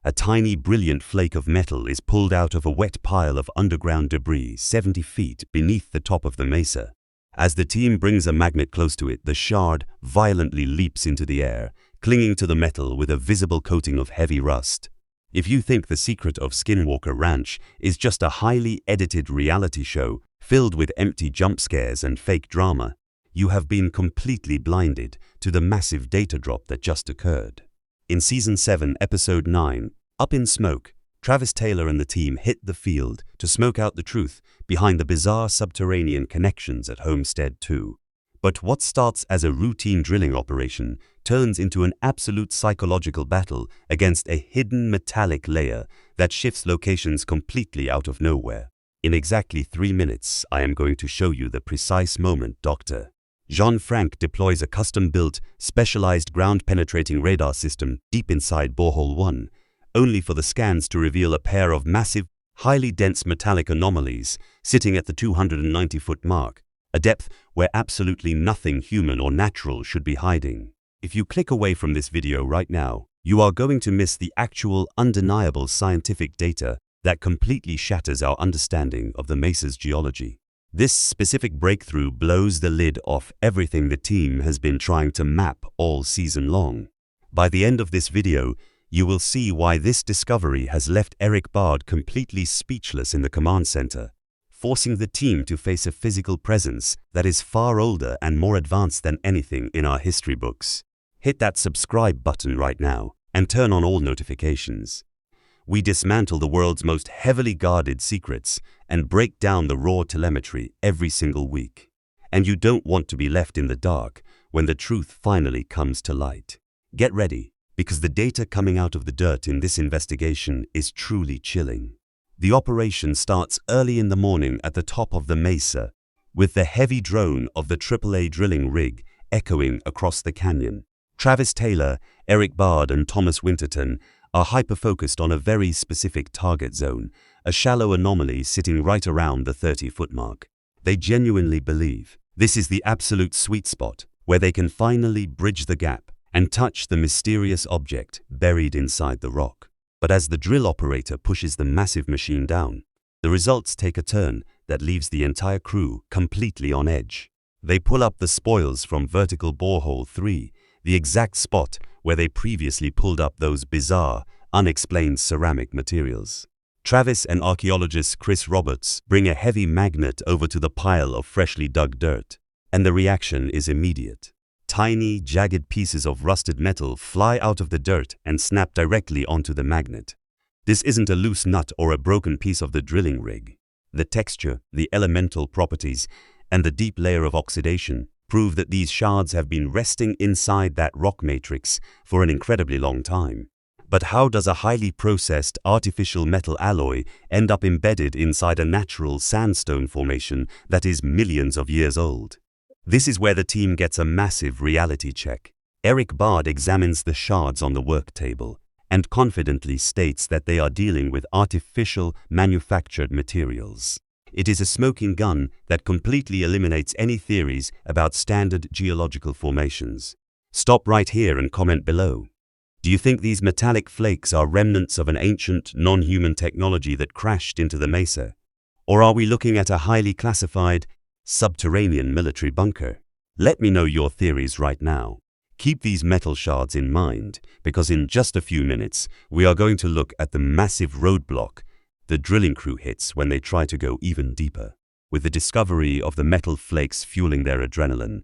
A tiny, brilliant flake of metal is pulled out of a wet pile of underground debris 70 feet beneath the top of the mesa. As the team brings a magnet close to it, the shard violently leaps into the air, clinging to the metal with a visible coating of heavy rust. If you think the secret of Skinwalker Ranch is just a highly edited reality show filled with empty jump scares and fake drama, you have been completely blinded to the massive data drop that just occurred. In Season 7, Episode 9, Up in Smoke, Travis Taylor and the team hit the field to smoke out the truth behind the bizarre subterranean connections at Homestead 2. But what starts as a routine drilling operation turns into an absolute psychological battle against a hidden metallic layer that shifts locations completely out of nowhere. In exactly 3 minutes, I am going to show you the precise moment Dr. Jean-Franc deploys a custom-built, specialized ground-penetrating radar system deep inside Borehole 1, only for the scans to reveal a pair of massive, highly dense metallic anomalies sitting at the 290-foot mark, a depth where absolutely nothing human or natural should be hiding. If you click away from this video right now, you are going to miss the actual, undeniable scientific data that completely shatters our understanding of the mesa's geology. This specific breakthrough blows the lid off everything the team has been trying to map all season long. By the end of this video, you will see why this discovery has left Erik Bard completely speechless in the command center, forcing the team to face a physical presence that is far older and more advanced than anything in our history books. Hit that subscribe button right now and turn on all notifications. We dismantle the world's most heavily guarded secrets and break down the raw telemetry every single week. And you don't want to be left in the dark when the truth finally comes to light. Get ready, because the data coming out of the dirt in this investigation is truly chilling. The operation starts early in the morning at the top of the mesa, with the heavy drone of the AAA drilling rig echoing across the canyon. Travis Taylor, Erik Bard, and Thomas Winterton are hyper-focused on a very specific target zone, a shallow anomaly sitting right around the 30-foot mark. They genuinely believe this is the absolute sweet spot where they can finally bridge the gap and touch the mysterious object buried inside the rock. But as the drill operator pushes the massive machine down, the results take a turn that leaves the entire crew completely on edge. They pull up the spoils from vertical borehole 3, the exact spot where they previously pulled up those bizarre, unexplained ceramic materials. Travis and archaeologist Chris Roberts bring a heavy magnet over to the pile of freshly dug dirt, and the reaction is immediate. Tiny, jagged pieces of rusted metal fly out of the dirt and snap directly onto the magnet. This isn't a loose nut or a broken piece of the drilling rig. The texture, the elemental properties, and the deep layer of oxidation prove that these shards have been resting inside that rock matrix for an incredibly long time. But how does a highly processed artificial metal alloy end up embedded inside a natural sandstone formation that is millions of years old? This is where the team gets a massive reality check. Erik Bard examines the shards on the work table and confidently states that they are dealing with artificial, manufactured materials. It is a smoking gun that completely eliminates any theories about standard geological formations. Stop right here and comment below. Do you think these metallic flakes are remnants of an ancient, non-human technology that crashed into the mesa? Or are we looking at a highly classified, subterranean military bunker? Let me know your theories right now. Keep these metal shards in mind, because in just a few minutes, we are going to look at the massive roadblock the drilling crew hits when they try to go even deeper. With the discovery of the metal flakes fueling their adrenaline,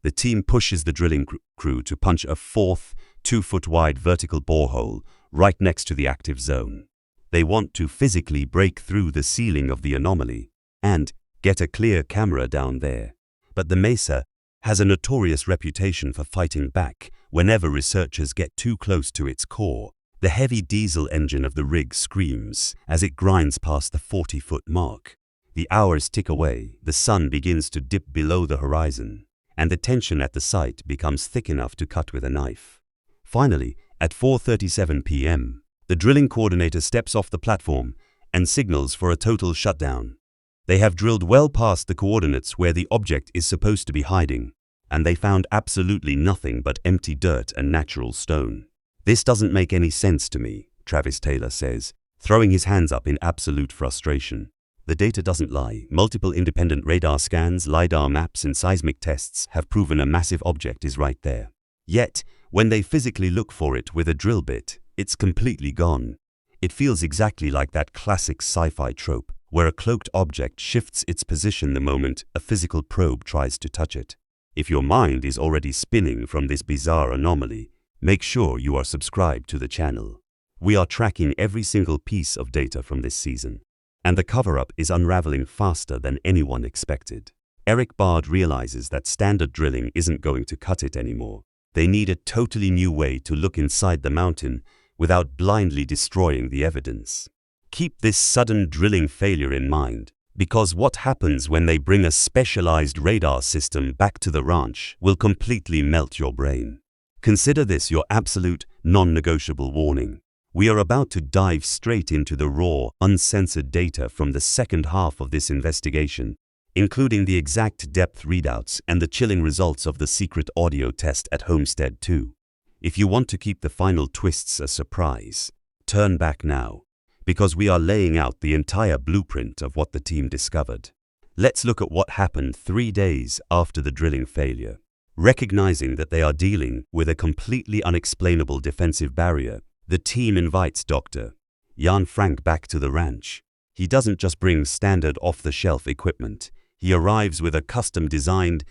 the team pushes the drilling crew to punch a fourth, 2-foot-wide vertical borehole right next to the active zone. They want to physically break through the ceiling of the anomaly and get a clear camera down there. But the mesa has a notorious reputation for fighting back whenever researchers get too close to its core. The heavy diesel engine of the rig screams as it grinds past the 40-foot mark. The hours tick away, the sun begins to dip below the horizon, and the tension at the site becomes thick enough to cut with a knife. Finally, at 4:37 p.m., the drilling coordinator steps off the platform and signals for a total shutdown. They have drilled well past the coordinates where the object is supposed to be hiding, and they found absolutely nothing but empty dirt and natural stone. This doesn't make any sense to me, Travis Taylor says, throwing his hands up in absolute frustration. The data doesn't lie. Multiple independent radar scans, LiDAR maps, and seismic tests have proven a massive object is right there. Yet, when they physically look for it with a drill bit, it's completely gone. It feels exactly like that classic sci-fi trope, where a cloaked object shifts its position the moment a physical probe tries to touch it. If your mind is already spinning from this bizarre anomaly, make sure you are subscribed to the channel. We are tracking every single piece of data from this season, and the cover-up is unraveling faster than anyone expected. Erik Bard realizes that standard drilling isn't going to cut it anymore. They need a totally new way to look inside the mountain without blindly destroying the evidence. Keep this sudden drilling failure in mind, because what happens when they bring a specialized radar system back to the ranch will completely melt your brain. Consider this your absolute, non-negotiable warning. We are about to dive straight into the raw, uncensored data from the second half of this investigation, including the exact depth readouts and the chilling results of the secret audio test at Homestead 2. If you want to keep the final twists a surprise, turn back now, because we are laying out the entire blueprint of what the team discovered. Let's look at what happened 3 days after the drilling failure. Recognizing that they are dealing with a completely unexplainable defensive barrier, the team invites Dr. Jan Frank back to the ranch. He doesn't just bring standard off-the-shelf equipment. He arrives with a custom-designed,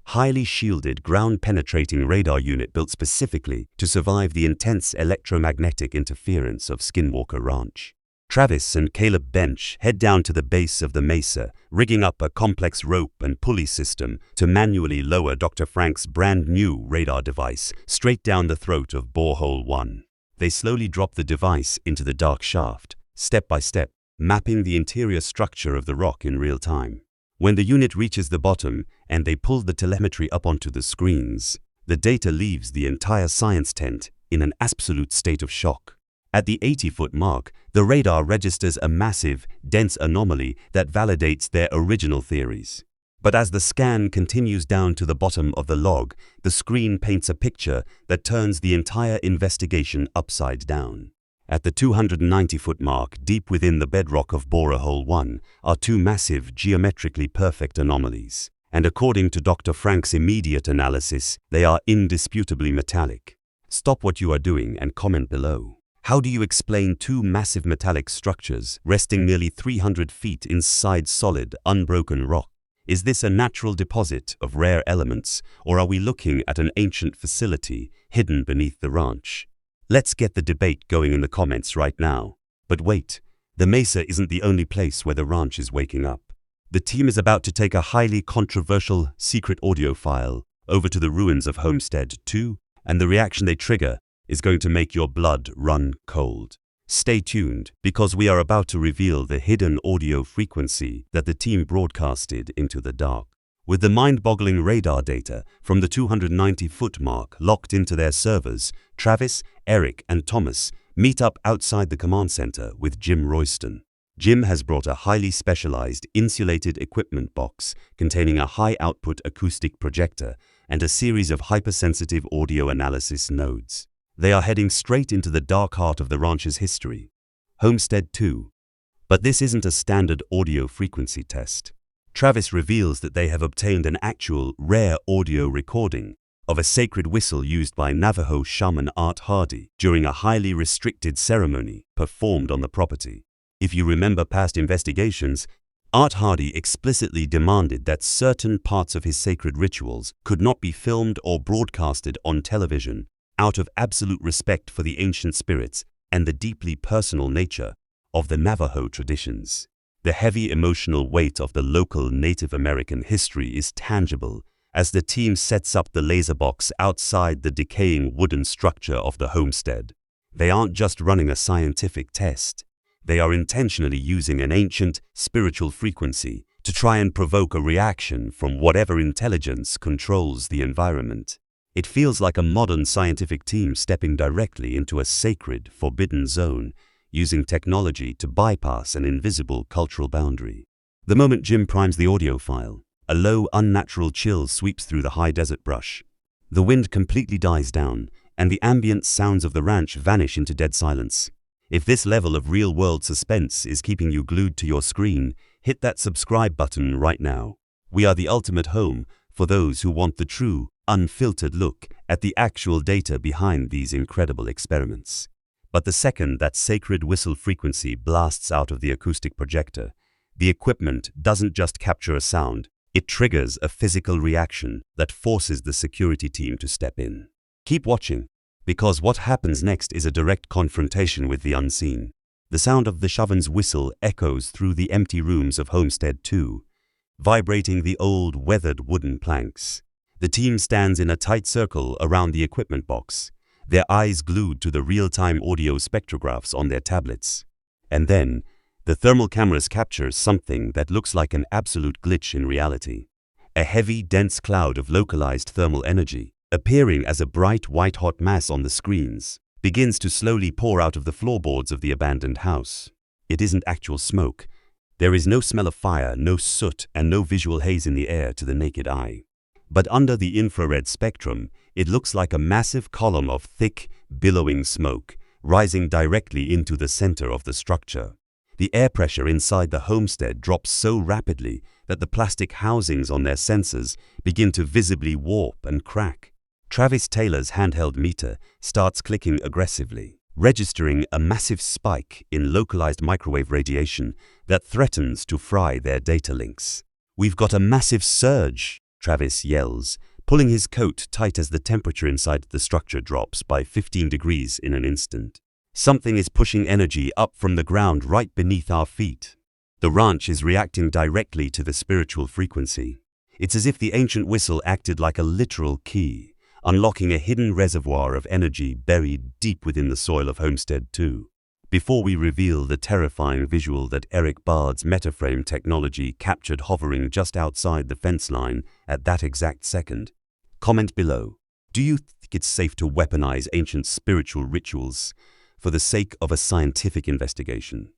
highly shielded, ground-penetrating radar unit built specifically to survive the intense electromagnetic interference of Skinwalker Ranch. Travis and Caleb Bench head down to the base of the mesa, rigging up a complex rope and pulley system to manually lower Dr. Frank's brand-new radar device straight down the throat of Borehole 1. They slowly drop the device into the dark shaft, step by step, mapping the interior structure of the rock in real time. When the unit reaches the bottom and they pull the telemetry up onto the screens, the data leaves the entire science tent in an absolute state of shock. At the 80-foot mark, the radar registers a massive, dense anomaly that validates their original theories. But as the scan continues down to the bottom of the log, the screen paints a picture that turns the entire investigation upside down. At the 290-foot mark, deep within the bedrock of Borehole 1, are two massive, geometrically perfect anomalies. And according to Dr. Frank's immediate analysis, they are indisputably metallic. Stop what you are doing and comment below. How do you explain two massive metallic structures resting nearly 300 feet inside solid, unbroken rock? Is this a natural deposit of rare elements, or are we looking at an ancient facility hidden beneath the ranch? Let's get the debate going in the comments right now. But wait, the mesa isn't the only place where the ranch is waking up. The team is about to take a highly controversial secret audio file over to the ruins of Homestead 2, and the reaction they trigger is going to make your blood run cold. Stay tuned, because we are about to reveal the hidden audio frequency that the team broadcasted into the dark. With the mind-boggling radar data from the 290-foot mark locked into their servers, Travis, Erik, and Thomas meet up outside the command center with Jim Royston. Jim has brought a highly specialized insulated equipment box containing a high-output acoustic projector and a series of hypersensitive audio analysis nodes. They are heading straight into the dark heart of the ranch's history, Homestead 2. But this isn't a standard audio frequency test. Travis reveals that they have obtained an actual, rare audio recording of a sacred whistle used by Navajo shaman Art Hardy during a highly restricted ceremony performed on the property. If you remember past investigations, Art Hardy explicitly demanded that certain parts of his sacred rituals could not be filmed or broadcasted on television out of absolute respect for the ancient spirits and the deeply personal nature of the Navajo traditions. The heavy emotional weight of the local Native American history is tangible as the team sets up the laser box outside the decaying wooden structure of the homestead. They aren't just running a scientific test. They are intentionally using an ancient, spiritual frequency to try and provoke a reaction from whatever intelligence controls the environment. It feels like a modern scientific team stepping directly into a sacred, forbidden zone, using technology to bypass an invisible cultural boundary. The moment Jim primes the audio file, a low, unnatural chill sweeps through the high desert brush. The wind completely dies down, and the ambient sounds of the ranch vanish into dead silence. If this level of real-world suspense is keeping you glued to your screen, hit that subscribe button right now. We are the ultimate home for those who want the true, unfiltered look at the actual data behind these incredible experiments. But the second that sacred whistle frequency blasts out of the acoustic projector, the equipment doesn't just capture a sound, it triggers a physical reaction that forces the security team to step in. Keep watching, because what happens next is a direct confrontation with the unseen. The sound of the Chauvin's whistle echoes through the empty rooms of Homestead 2, vibrating the old, weathered wooden planks. The team stands in a tight circle around the equipment box, their eyes glued to the real-time audio spectrographs on their tablets. And then, the thermal cameras capture something that looks like an absolute glitch in reality. A heavy, dense cloud of localized thermal energy, appearing as a bright white-hot mass on the screens, begins to slowly pour out of the floorboards of the abandoned house. It isn't actual smoke. There is no smell of fire, no soot, and no visual haze in the air to the naked eye. But under the infrared spectrum, it looks like a massive column of thick, billowing smoke, rising directly into the center of the structure. The air pressure inside the homestead drops so rapidly that the plastic housings on their sensors begin to visibly warp and crack. Travis Taylor's handheld meter starts clicking aggressively, registering a massive spike in localized microwave radiation that threatens to fry their data links. "We've got a massive surge," Travis yells, pulling his coat tight as the temperature inside the structure drops by 15 degrees in an instant. Something is pushing energy up from the ground right beneath our feet. The ranch is reacting directly to the spiritual frequency. It's as if the ancient whistle acted like a literal key, unlocking a hidden reservoir of energy buried deep within the soil of Homestead 2. Before we reveal the terrifying visual that Erik Bard's metaframe technology captured hovering just outside the fence line at that exact second, comment below. Do you think it's safe to weaponize ancient spiritual rituals for the sake of a scientific investigation?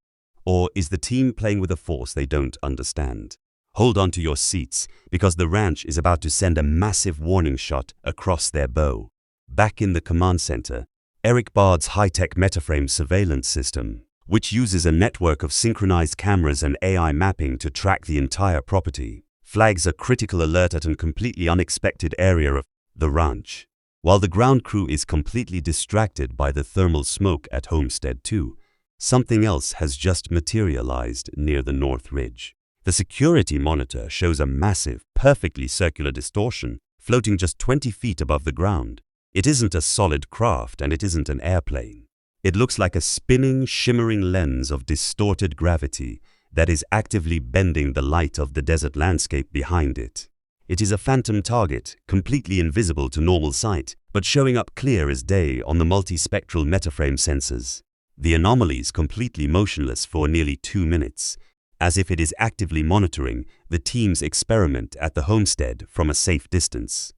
Or is the team playing with a force they don't understand? Hold on to your seats, because the ranch is about to send a massive warning shot across their bow. Back in the command center, Erik Bard's high-tech metaframe surveillance system, which uses a network of synchronized cameras and AI mapping to track the entire property, flags a critical alert at a completely unexpected area of the ranch. While the ground crew is completely distracted by the thermal smoke at Homestead 2, something else has just materialized near the North Ridge. The security monitor shows a massive, perfectly circular distortion floating just 20 feet above the ground. It isn't a solid craft and it isn't an airplane. It looks like a spinning, shimmering lens of distorted gravity that is actively bending the light of the desert landscape behind it. It is a phantom target, completely invisible to normal sight, but showing up clear as day on the multispectral metaframe sensors. The Anomaly is completely motionless for nearly 2 minutes, as if it is actively monitoring the team's experiment at the homestead from a safe distance.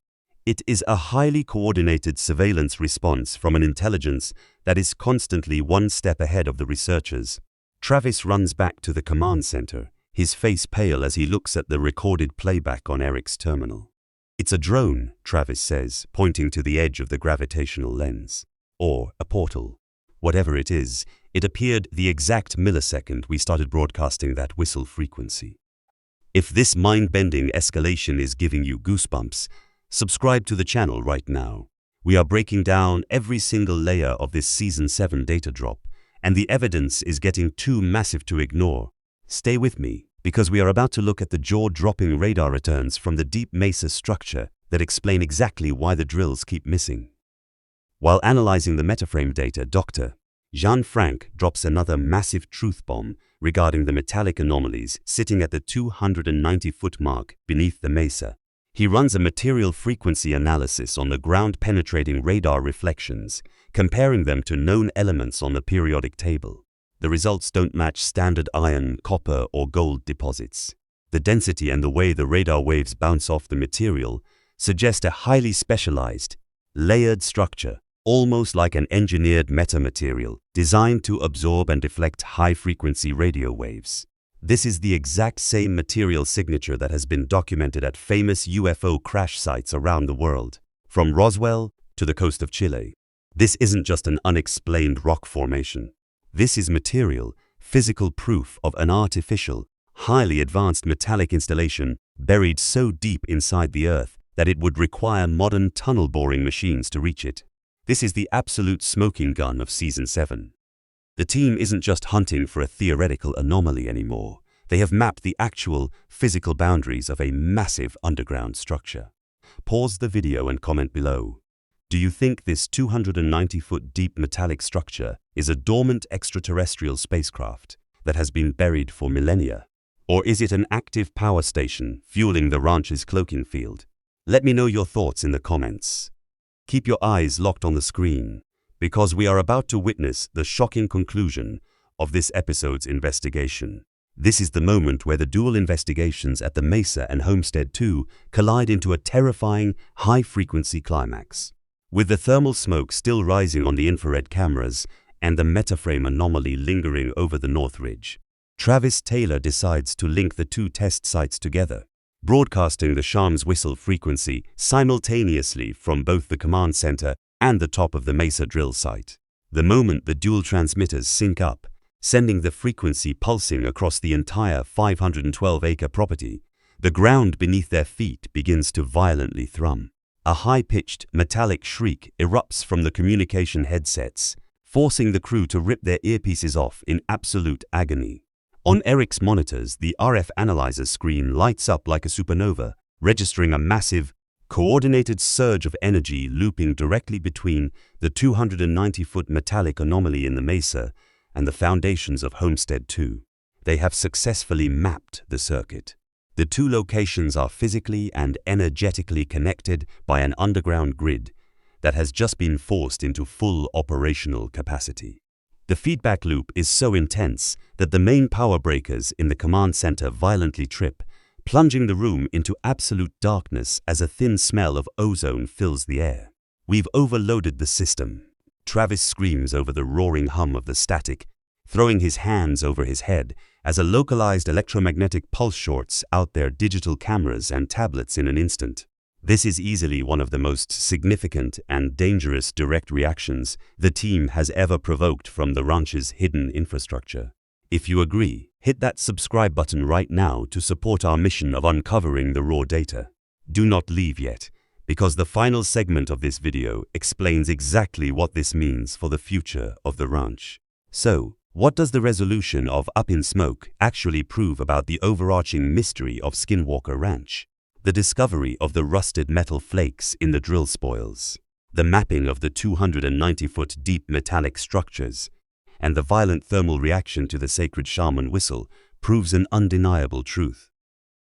It is a highly coordinated surveillance response from an intelligence that is constantly one step ahead of the researchers. Travis runs back to the command center, his face pale as he looks at the recorded playback on Erik's terminal. "It's a drone," Travis says, pointing to the edge of the gravitational lens. Or a portal. Whatever it is, it appeared the exact millisecond we started broadcasting that whistle frequency. If this mind-bending escalation is giving you goosebumps, subscribe to the channel right now. We are breaking down every single layer of this Season 7 data drop, and the evidence is getting too massive to ignore. Stay with me, because we are about to look at the jaw-dropping radar returns from the deep mesa structure that explain exactly why the drills keep missing. While analyzing the metaframe data, Dr. Jean-Franc drops another massive truth bomb regarding the metallic anomalies sitting at the 290-foot mark beneath the mesa. He runs a material frequency analysis on the ground-penetrating radar reflections, comparing them to known elements on the periodic table. The results don't match standard iron, copper, or gold deposits. The density and the way the radar waves bounce off the material suggest a highly specialized, layered structure, almost like an engineered metamaterial designed to absorb and deflect high-frequency radio waves. This is the exact same material signature that has been documented at famous UFO crash sites around the world, from Roswell to the coast of Chile. This isn't just an unexplained rock formation. This is material, physical proof of an artificial, highly advanced metallic installation buried so deep inside the earth that it would require modern tunnel boring machines to reach it. This is the absolute smoking gun of Season 7. The team isn't just hunting for a theoretical anomaly anymore. They have mapped the actual, physical boundaries of a massive underground structure. Pause the video and comment below. Do you think this 290-foot deep metallic structure is a dormant extraterrestrial spacecraft that has been buried for millennia? Or is it an active power station fueling the ranch's cloaking field? Let me know your thoughts in the comments. Keep your eyes locked on the screen, because we are about to witness the shocking conclusion of this episode's investigation. This is the moment where the dual investigations at the Mesa and Homestead 2 collide into a terrifying, high-frequency climax. With the thermal smoke still rising on the infrared cameras and the metaframe anomaly lingering over the North Ridge, Travis Taylor decides to link the two test sites together, broadcasting the Sham's whistle frequency simultaneously from both the command center and the top of the Mesa drill site. The moment the dual transmitters sync up, sending the frequency pulsing across the entire 512-acre property, the ground beneath their feet begins to violently thrum. A high-pitched, metallic shriek erupts from the communication headsets, forcing the crew to rip their earpieces off in absolute agony. On Erik's monitors, the RF analyzer screen lights up like a supernova, registering a massive, coordinated surge of energy looping directly between the 290-foot metallic anomaly in the Mesa and the foundations of Homestead 2. They have successfully mapped the circuit. The two locations are physically and energetically connected by an underground grid that has just been forced into full operational capacity. The feedback loop is so intense that the main power breakers in the command center violently trip, plunging the room into absolute darkness as a thin smell of ozone fills the air. "We've overloaded the system," Travis screams over the roaring hum of the static, throwing his hands over his head as a localized electromagnetic pulse shorts out their digital cameras and tablets in an instant. This is easily one of the most significant and dangerous direct reactions the team has ever provoked from the ranch's hidden infrastructure. If you agree, hit that subscribe button right now to support our mission of uncovering the raw data. Do not leave yet, because the final segment of this video explains exactly what this means for the future of the ranch. So, what does the resolution of Up in Smoke actually prove about the overarching mystery of Skinwalker Ranch? The discovery of the rusted metal flakes in the drill spoils, the mapping of the 290-foot deep metallic structures, and the violent thermal reaction to the sacred shaman whistle proves an undeniable truth.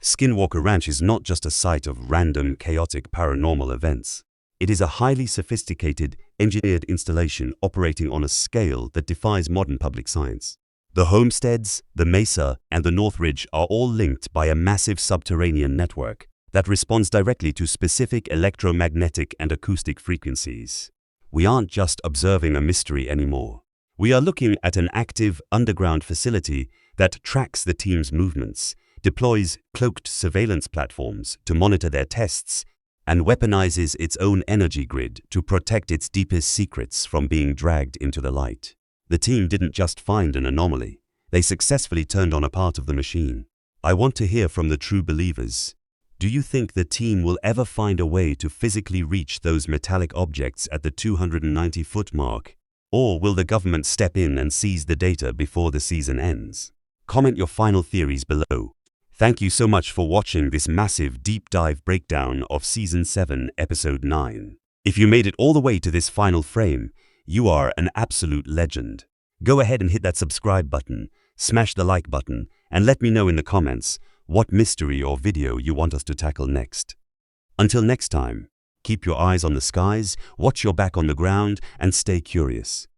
Skinwalker Ranch is not just a site of random, chaotic paranormal events. It is a highly sophisticated, engineered installation operating on a scale that defies modern public science. The Homesteads, the Mesa, and the North Ridge are all linked by a massive subterranean network that responds directly to specific electromagnetic and acoustic frequencies. We aren't just observing a mystery anymore. We are looking at an active underground facility that tracks the team's movements, deploys cloaked surveillance platforms to monitor their tests, and weaponizes its own energy grid to protect its deepest secrets from being dragged into the light. The team didn't just find an anomaly. They successfully turned on a part of the machine. I want to hear from the true believers. Do you think the team will ever find a way to physically reach those metallic objects at the 290-foot mark? Or will the government step in and seize the data before the season ends? Comment your final theories below. Thank you so much for watching this massive deep dive breakdown of Season 7, Episode 9. If you made it all the way to this final frame, you are an absolute legend. Go ahead and hit that subscribe button, smash the like button, and let me know in the comments what mystery or video you want us to tackle next. Until next time, keep your eyes on the skies, watch your back on the ground, and stay curious.